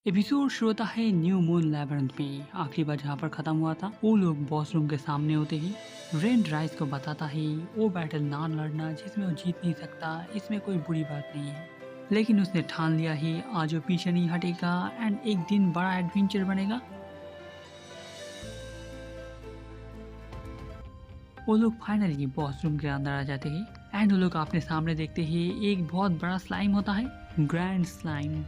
Episode शुरू होता है न्यू मून लैबिरिंथ में। आखिरी बार जहाँ पर खत्म हुआ था वो लोग बॉस रूम के सामने होते ही रेन राइस को बताता है वो बैटल ना लड़ना जिसमें वो जीत नहीं सकता, इसमें कोई बुरी बात नहीं है। लेकिन उसने ठान लिया ही आज वो पीछे नहीं हटेगा एंड एक दिन बड़ा एडवेंचर बनेगा। वो लोग फाइनली बॉस रूम के अंदर आ जाते हैं एंड वो लोग अपने सामने देखते ही एक बहुत बड़ा स्लाइम होता है, ग्रैंड स्लाइम।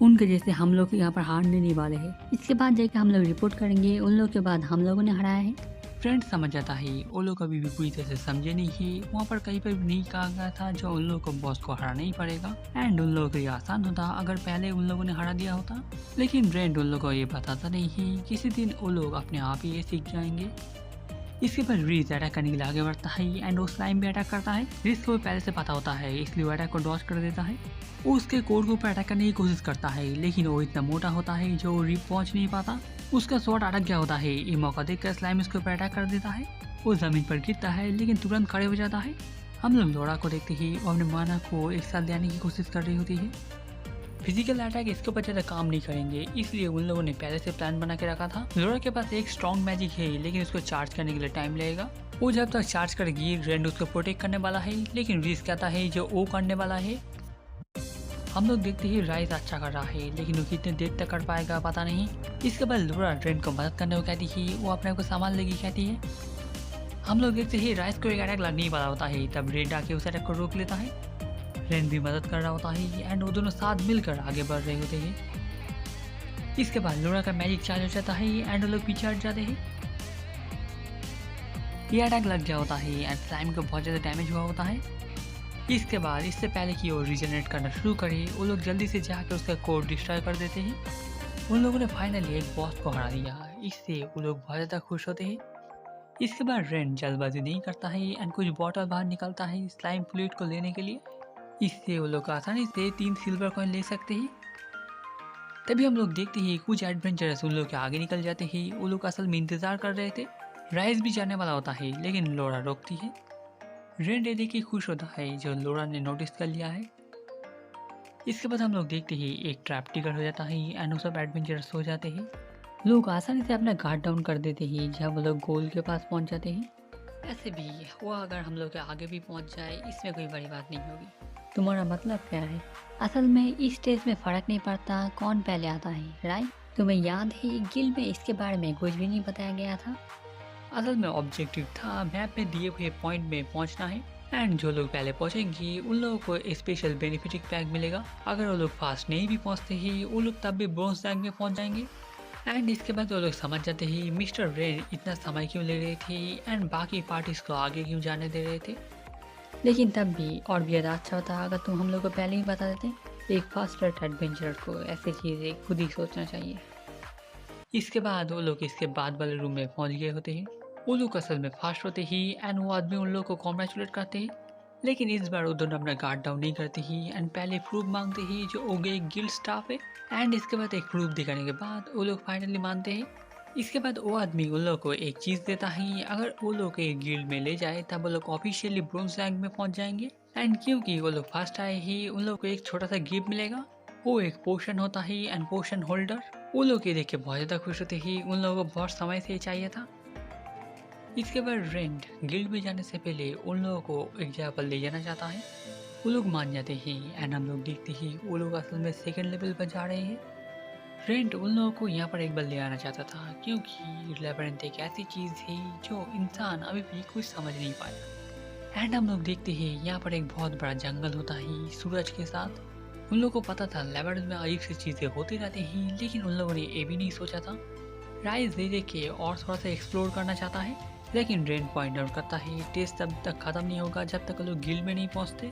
उनके जैसे हम लोग यहाँ पर हारने नहीं वाले हैं। इसके बाद जाके हम लोग रिपोर्ट करेंगे उन लोग के बाद हम लोगों ने हराया है। फ्रेंड समझ जाता है वो लोग अभी भी पूरी तरह से समझे नहीं है। वहाँ पर कहीं पर भी नहीं कहा गया था जो उन लोगों को बॉस को हराना ही पड़ेगा एंड उन लोगों के लिए आसान होता अगर पहले उन लोगों ने हरा दिया होता। लेकिन रेंड उन लोगों को ये बताता नहीं है, किसी दिन वो लोग अपने आप ही ये सीख जाएंगे। इसके बाद रीज अटैक करने के लिए आगे बढ़ता है एंड वो स्लाइम भी अटैक करता है। रीज को पहले से पता होता है इसलिए वो अटैक को डॉज कर देता है। वो उसके कोड के ऊपर अटैक करने की कोशिश करता है लेकिन वो इतना मोटा होता है जो रीप पहुंच नहीं पाता। उसका शॉट अटक गया होता है। ये मौका देखकर स्लाइम उसके ऊपर अटैक कर देता है। वो जमीन पर गिरता है लेकिन तुरंत खड़े हो जाता है। हम लोग लोरा को देखते ही वो अपने माना को एक साथ लेने की कोशिश कर रही होती है। फिजिकल अटैक इसके ऊपर ज़्यादा काम नहीं करेंगे इसलिए उन लोगों ने पहले से प्लान बना के रखा था। लोरा के पास एक स्ट्रॉन्ग मैजिक है लेकिन उसको चार्ज करने के लिए टाइम लगेगा। वो जब तक चार्ज करेगी रेंड उसको प्रोटेक्ट करने वाला है लेकिन रिस्क कहता है जो वो करने वाला है। हम लोग देखते ही राइस अच्छा कर रहा है लेकिन वो कितने देर तक कर पाएगा पता नहीं। इसके बाद लोरा रेंड को मदद करने को कहती है, वो अपने आप को सामान लेगी कहती है। हम लोग देखते ही राइस को एक अटैक लगने ही वाला होता है तब रेंड आके उस अटैक को रोक लेता है। रेन भी मदद कर रहा होता है एंड वो दोनों साथ मिलकर आगे बढ़ रहे होते हैं। इसके बाद लोरा का मैजिक चार्ज हो जाता है एंड वो लोग पीछे हट जाते हैं। ये अटैक लग गया होता है एंड स्लाइम को बहुत ज़्यादा डैमेज हुआ होता है। इसके बाद इससे पहले कि वो रीजनरेट करना शुरू करे वो लोग जल्दी से जाकर उसका कोड डिस्ट्रॉय कर देते हैं। उन लोगों ने फाइनली एक बॉस को हरा दिया, इससे वो लोग बहुत ज़्यादा खुश होते हैं। इसके बाद रेन जल्दबाजी नहीं करता है एंड कुछ बॉटल बाहर निकलता है स्लाइम फ्लूइड को लेने के लिए। इससे वो लोग आसानी से 3 सिल्वर कॉइन ले सकते हैं। तभी हम लोग देखते हैं कुछ एडवेंचरस उन लोग के आगे निकल जाते हैं। वो लोग असल में इंतजार कर रहे थे। राइस भी जाने वाला होता है लेकिन लोरा रोकती है। रेन ये देख के खुश होता है जो लोरा ने नोटिस कर लिया है। इसके बाद हम लोग देखते हैं एक ट्रैप टिकट हो जाता है एंड वो सब एडवेंचरस हो जाते हैं। लोग आसानी से अपना गार्ड डाउन कर देते हैं जब वो लोग गोल के पास पहुंच जाते हैं। ऐसे भी वो अगर हम लोग के आगे भी पहुंच जाए इसमें कोई बड़ी बात नहीं होगी। तुम्हारा मतलब क्या है? असल में इस स्टेज में फर्क नहीं पड़ता कौन पहले आता है, राइट? तुम्हें याद है गिल्ड में इसके बारे में कुछ भी नहीं बताया गया था। असल में ऑब्जेक्टिव था मैप में दिए हुए पॉइंट में पहुंचना है एंड जो लोग पहले पहुंचेंगे उन लोगों को स्पेशल बेनिफिटिंग पैक मिलेगा। अगर वो लोग फास्ट नहीं भी पहुंचते ही वो लोग तब भी ब्रोंज रैंक में पहुंच जाएंगे। एंड इसके बाद वो लोग समझ जाते ही मिस्टर रेन इतना समय क्यों ले रहे थे एंड बाकी पार्टीज को आगे क्यों जाने दे रहे थे। लेकिन तब भी और भी ज़्यादा अच्छा होता अगर तुम हम लोग को पहले ही बता देते। एक फास्ट एडवेंचर को ऐसी चीज़ें खुद ही सोचना चाहिए। इसके बाद वो लोग इसके बाद वाले रूम में पहुंच गए होते हैं। वो लोग असल में फास्ट होते ही एंड वो आदमी उन लोग को कॉन्ग्रेचुलेट करते हैं। लेकिन इस बार वो दोनों अपना गार्ड डाउन नहीं करते ही एंड पहले प्रूफ मांगते ही जो ओगे एक गिल्ड स्टाफ है एंड इसके बाद एक प्रूफ दिखाने के बाद वो लोग फाइनली मानते हैं। इसके बाद वो आदमी उन लोग को एक चीज़ देता है, अगर वो लोग एक गिल्ड में ले जाए तब वो लोग ऑफिशियली ब्रोंज रैंक में पहुंच जाएंगे एंड क्योंकि वो लोग फास्ट आए ही उन लोग को एक छोटा सा गिफ्ट मिलेगा। वो एक पोशन होता है एंड पोशन होल्डर। वो लोग ये देख के बहुत ज़्यादा खुश होते ही उन लोगों को बहुत समय से चाहिए था। इसके बाद रेंड गिल्ड में जाने से पहले उन लोगों को एक जगह पर ले जाना चाहता है। वो लोग मान जाते हैं एंड हम लोग देखते ही वो लोग असल में सेकंड लेवल पर जा रहे हैं। रेंट उन लोगों को यहाँ पर एक बार ले आना चाहता था क्योंकि लैबिरिंथ एक ऐसी चीज़ है जो इंसान अभी भी कुछ समझ नहीं पाया। एंड हम लोग देखते हैं यहाँ पर एक बहुत बड़ा जंगल होता है सूरज के साथ। उन लोगों को पता था लैबिरिंथ में अजीब सी चीज़ें होती रहती हैं लेकिन उन लोगों ने ये भी नहीं सोचा था। राइस दे दे के और थोड़ा सा एक्सप्लोर करना चाहता है लेकिन रेन पॉइंट आउट करता है टेस्ट तब तक ख़त्म नहीं होगा जब तक लोग गिल्ड में नहीं पहुँचते।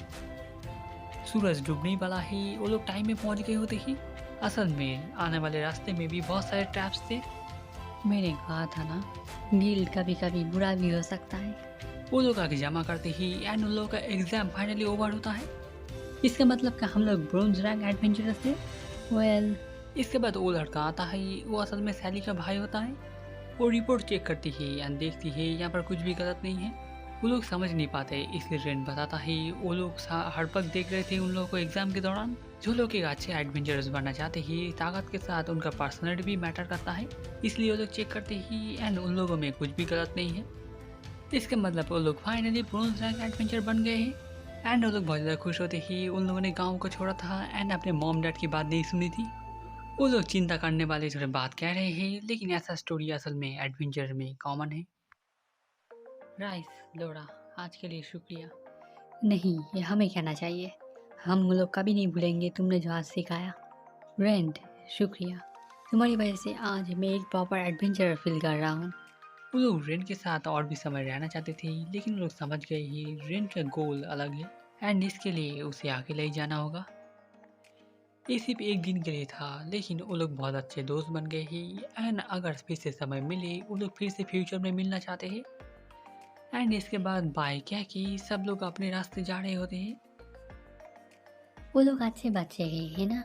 सूरज डूबने वाला है वो लोग टाइम में पहुँच गए होते ही। असल में आने वाले रास्ते में भी बहुत सारे ट्रैप्स थे। मैंने कहा था ना गिल्ड कभी कभी बुरा भी हो सकता है। वो लोग आगे जमा करते ही एंड उन लोगों का एग्जाम फाइनली ओवर होता है। इसका मतलब क्या हम लोग ब्रोंज रैंक एडवेंचरस थे? वेल इसके बाद वो लड़का आता है, वो असल में सैली का भाई होता है। वो रिपोर्ट चेक करती है एंड देखती है यहाँ पर कुछ भी गलत नहीं है। एंड हम लोग देखते हैं वो लोग वो लोग समझ नहीं पाते, इसलिए रेन बताता है वो लोग हर वक्त देख रहे थे उन लोगों को एग्जाम के दौरान। जो लोग एक अच्छे एडवेंचरस बनना चाहते हैं, ताकत के साथ उनका पर्सनैलिटी भी मैटर करता है, इसलिए वो लोग चेक करते ही एंड उन लोगों में कुछ भी गलत नहीं है। इसका मतलब वो लोग फाइनली ब्रोंज रैंक एडवेंचर बन गए हैं एंड वो लोग बहुत ज़्यादा खुश होते ही उन लोगों ने गाँव को छोड़ा था एंड अपने मॉम डैड की बात नहीं सुनी थी। वो लोग चिंता करने वाले थोड़े बात कह रहे हैं, लेकिन ऐसा स्टोरी असल में एडवेंचर में कॉमन है। राइस, लोरा, आज के लिए शुक्रिया। नहीं, ये हमें कहना चाहिए। हम लोग कभी नहीं भूलेंगे तुमने जो आज सिखाया। रेंट, शुक्रिया। तुम्हारी वजह से आज मैं एक प्रॉपर एडवेंचर फील कर रहा हूँ। वो लोग रेन के साथ और भी समय रहना चाहते थे, लेकिन वो लोग समझ गए ही रेन का गोल अलग है एंड इसके लिए उसे अकेले ही जाना होगा। ये सिर्फ एक दिन के लिए था, लेकिन वो लोग बहुत अच्छे दोस्त बन गए ही एंड अगर फिर से समय मिले वो लोग फिर से फ्यूचर में मिलना चाहते हैं। एंड इसके बाद बाय क्या कि सब लोग अपने रास्ते जा रहे होते हैं। वो लोग अच्छे बच्चे हैं, है ना?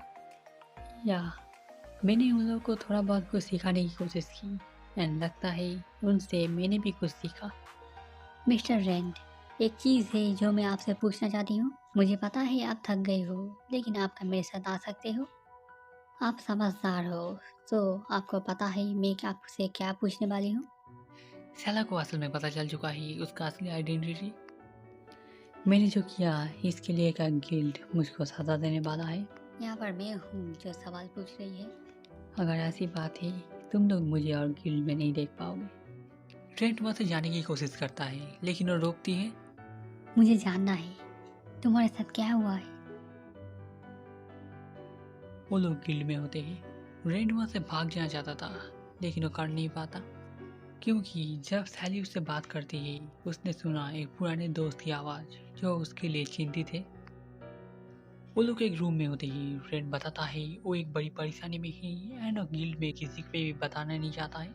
या मैंने उन लोगों को थोड़ा बहुत कुछ सिखाने की कोशिश की एंड लगता है उनसे मैंने भी कुछ सीखा। मिस्टर रेंट, एक चीज़ है जो मैं आपसे पूछना चाहती हूँ। मुझे पता है आप थक गए हो, लेकिन आप मेरे साथ आ सकते हो। आप समझदार हो, तो आपको पता है मैं आपसे क्या पूछने वाली हूँ। सैला को असल में पता चल चुका है उसका असली आइडेंटिटी। मैंने जो किया इसके लिए का गिल्ड मुझको सजा देने वाला है। यहाँ पर मैं हूँ जो सवाल पूछ रही है। अगर ऐसी बात है तुम लोग मुझे और गिल्ड में नहीं देख पाओगे। ट्रेंट वहाँ से जाने की कोशिश करता है, लेकिन वो रोकती है। मुझे जानना है तुम्हारे साथ क्या हुआ है। वो लोग गिल्ड में होते ही रेंट वहाँ से भाग जाना चाहता था, लेकिन वो कर नहीं पाता, क्योंकि जब सैली उससे बात करती है उसने सुना एक पुराने दोस्त की आवाज़ जो उसके लिए चिंतित है। वो लोग एक रूम में होते ही रेंट बताता है वो एक बड़ी परेशानी में ही एंड गिल्ड में किसी पे भी बताना नहीं चाहता है।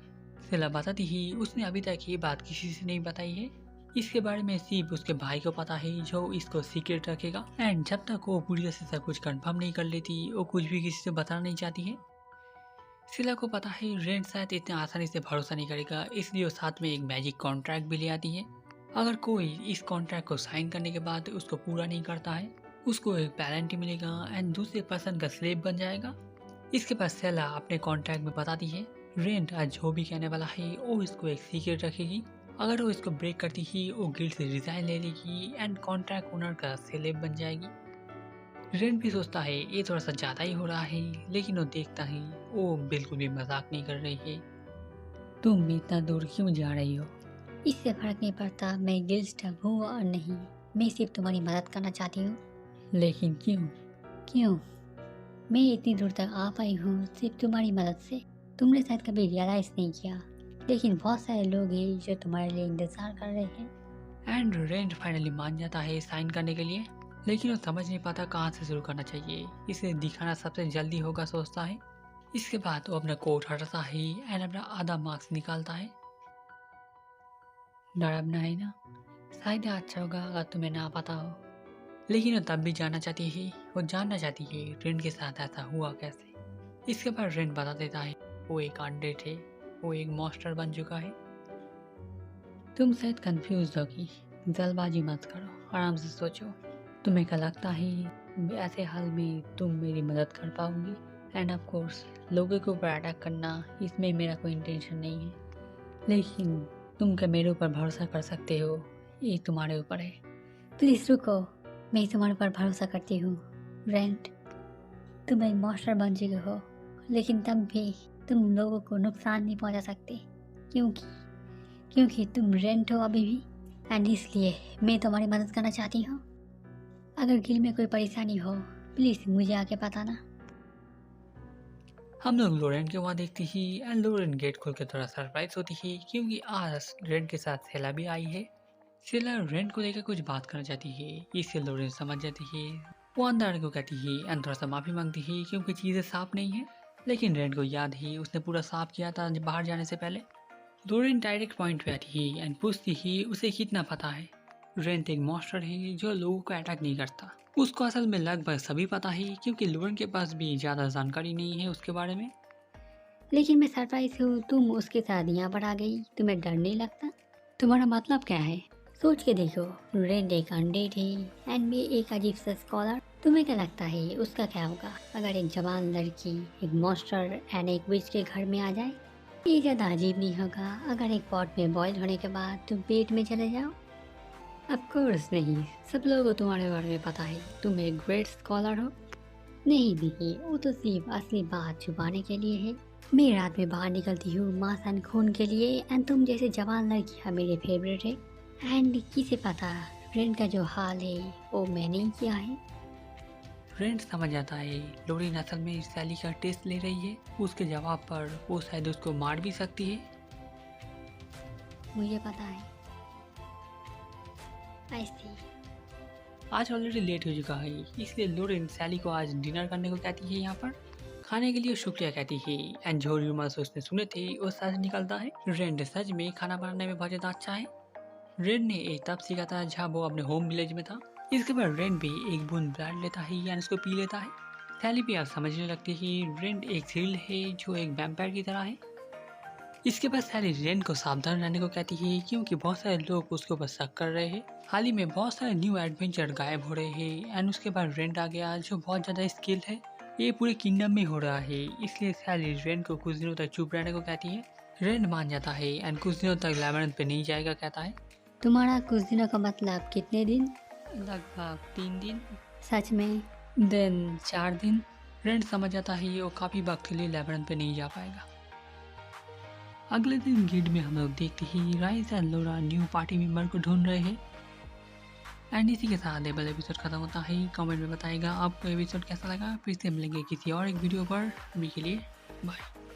सेला बताती ही उसने अभी तक ये बात किसी से नहीं बताई है। इसके बारे में सिर्फ उसके भाई को पता है जो इसको सीक्रेट रखेगा एंड जब तक वो पूरी तरह से सब कुछ कंफर्म नहीं कर लेती वो कुछ भी किसी से बताना नहीं चाहती है। सिला को पता है रेंट शायद इतने आसानी से भरोसा नहीं करेगा, इसलिए वो साथ में एक मैजिक कॉन्ट्रैक्ट भी ले आती है। अगर कोई इस कॉन्ट्रैक्ट को साइन करने के बाद उसको पूरा नहीं करता है उसको एक पेनल्टी मिलेगा एंड दूसरे पर्सन का स्लेव बन जाएगा। इसके बाद सेला अपने कॉन्ट्रैक्ट में बताती है रेंट आज जो भी कहने वाला है वो इसको एक सीक्रेट रखेगी। अगर वो इसको ब्रेक करती ही वो गिल्ड से रिजाइन ले लेगी एंड कॉन्ट्रैक्ट ओनर का स्लेव बन जाएगी। रेंट भी सोचता है ये थोड़ा सा ज़्यादा ही हो रहा है, लेकिन वो देखता है वो बिल्कुल भी मजाक नहीं कर रही है। तुम इतना दूर क्यों जा रही हो? इससे फर्क नहीं पड़ता मैं गिल्ड हूँ और नहीं, मैं सिर्फ तुम्हारी मदद करना चाहती हूँ। लेकिन क्यों? मैं इतनी दूर तक आ पाई हूँ सिर्फ तुम्हारी मदद से। तुमने शायद कभी रियलाइज नहीं किया, लेकिन बहुत सारे लोग हैं जो तुम्हारे लिए इंतजार कर रहे हैं। एंड रेंट फाइनली मान जाता है साइन करने के लिए, लेकिन वो समझ नहीं पाता कहाँ से शुरू करना चाहिए, इसे दिखाना सबसे जल्दी होगा सोचता है। इसके बाद वो अपना कोट हटाता है एंड अपना आधा मार्क्स निकालता है। डरना है ना? शायद अच्छा होगा अगर तुम्हें ना पता हो। लेकिन वो तब भी जानना चाहती है, वो जानना चाहती है रेंट के साथ ऐसा हुआ कैसे। इसके बाद रेंट बता देता है वो एक अंडे थे, वो एक मॉन्स्टर बन चुका है। तुम शायद कंफ्यूज होगी, जल्दबाजी मत करो, आराम से सोचो। तुम्हें क्या लगता है ऐसे हाल में तुम मेरी मदद कर पाओगी? एंड ऑफ कोर्स लोगों के ऊपर अटैक करना इसमें मेरा कोई इंटेंशन नहीं है, लेकिन तुम क्या मेरे ऊपर भरोसा कर सकते हो? ये तुम्हारे ऊपर है। प्लीज़ रुको, मैं तुम्हारे ऊपर भरोसा करती हूँ। रेंट, तुम एक मॉन्स्टर बन चुके हो, लेकिन तब भी तुम लोगों को नुकसान नहीं पहुँचा सकते, क्योंकि तुम रेंट हो अभी भी। एंड इसलिए मैं तुम्हारी मदद करना चाहती हूँ। अगर गिल में कोई परेशानी हो प्लीज़ मुझे आके बताना। हम लोग लोरेंट के वहाँ देखते ही एंड लोरेंट गेट खोल के थोड़ा सरप्राइज होती है, क्योंकि आज रेंट के साथ सेला भी आई है। सेला रेंट को लेकर कुछ बात करना चाहती है, इससे लोरेंट समझ जाती है। वो अंदर आने को कहती है एंड थोड़ा सा माफ़ी मांगती है क्योंकि चीज़ें साफ नहीं है, लेकिन रेंट को याद ही उसने पूरा साफ किया था बाहर जाने से पहले। लोरेंट डायरेक्ट पॉइंट पे आती है एंड पूछती ही उसे कितना पता है। रेंट एक मॉन्स्टर है जो लोगों को अटैक नहीं करता, उसको असल में लगभग सभी पता है, क्योंकि लोरेंट के पास भी ज़्यादा जानकारी नहीं है उसके बारे में। लेकिन मैं सरप्राइज हूँ तुम उसके साथ यहाँ पर आ गई, तुम्हें डर नहीं लगता? तुम्हारा मतलब क्या है? सोच के देखो, रेंट एक अनडेट है एंड भी एक अजीब सा स्कॉलर। तुम्हें क्या लगता है उसका क्या होगा अगर एक जवान लड़की एक मॉन्स्टर एंड एक विच के घर में आ जाए? ये ज़्यादा अजीब नहीं होगा अगर एक पॉट में बॉईल होने के बाद तुम पेट में चले जाओ? ऑफ कोर्स नहीं, सब लोगों को तुम्हारे बारे में पता है, तुम एक ग्रेट स्कॉलर हो। नहीं देखिए, वो तो सिर्फ असली बात छुपाने के लिए है। मैं रात में बाहर निकलती हूँ मांस एंड खून के लिए एंड तुम जैसे जवान लड़कियाँ मेरे फेवरेट है। एंड किसे पता फ्रेंड का जो हाल है वो मैंने ही किया है। रेंट समझ आता है लोरिन असल में सैली का टेस्ट ले रही है। उसके जवाब पर वो शायद उसको मार भी सकती है। मुझे पता है। आई सी। आज ऑलरेडी लेट हो चुका है, इसलिए लोरिन सैली को आज डिनर करने को कहती है। यहाँ पर खाने के लिए शुक्रिया कहती है एंड जो रूमर्स उसने सुने थे वो सच निकलता है। रेंट सच में खाना बनाने में बहुत ज़्यादा अच्छा है। रेंट ने एक तब सीखा था जहाँ वो अपने होम विलेज में था। इसके बाद रेंट भी एक बूंद ब्लड लेता है यानी उसको पी लेता है। सैली भी अब समझने लगती है रेंट एक थ्रिल है जो एक वैम्पायर की तरह है। इसके बाद सैली रेंट को सावधान रहने को कहती है क्योंकि बहुत सारे लोग उसके ऊपर शक कर रहे हैं। हाल ही में बहुत सारे न्यू एडवेंचर गायब हो रहे हैं एंड उसके बाद रेंट आ गया जो बहुत ज़्यादा स्किल है। ये पूरे किंगडम में हो रहा है, इसलिए सैली रेंट को कुछ दिनों तक चुप रहने को कहती है। रेंट मान जाता है एंड कुछ दिनों तक लैबरंथ पे नहीं जाएगा कहता है। तुम्हारा कुछ दिनों का मतलब कितने दिन? लगभग 3 दिन, सच में? देन 4 दिन। रेंट समझ जाता है ये वो काफ़ी वक्त के लिए लैबरंथ पे नहीं जा पाएगा। अगले दिन गिल्ड में हम लोग देखते ही राइस एंड लोरा न्यू पार्टी मेंबर को ढूंढ रहे हैं। एंड इसी के साथ ये वाला एपिसोड खत्म होता है। कमेंट में बताइएगा आपको एपिसोड कैसा लगा। फिर से मिलेंगे किसी और एक वीडियो पर। अभी के लिए बाय।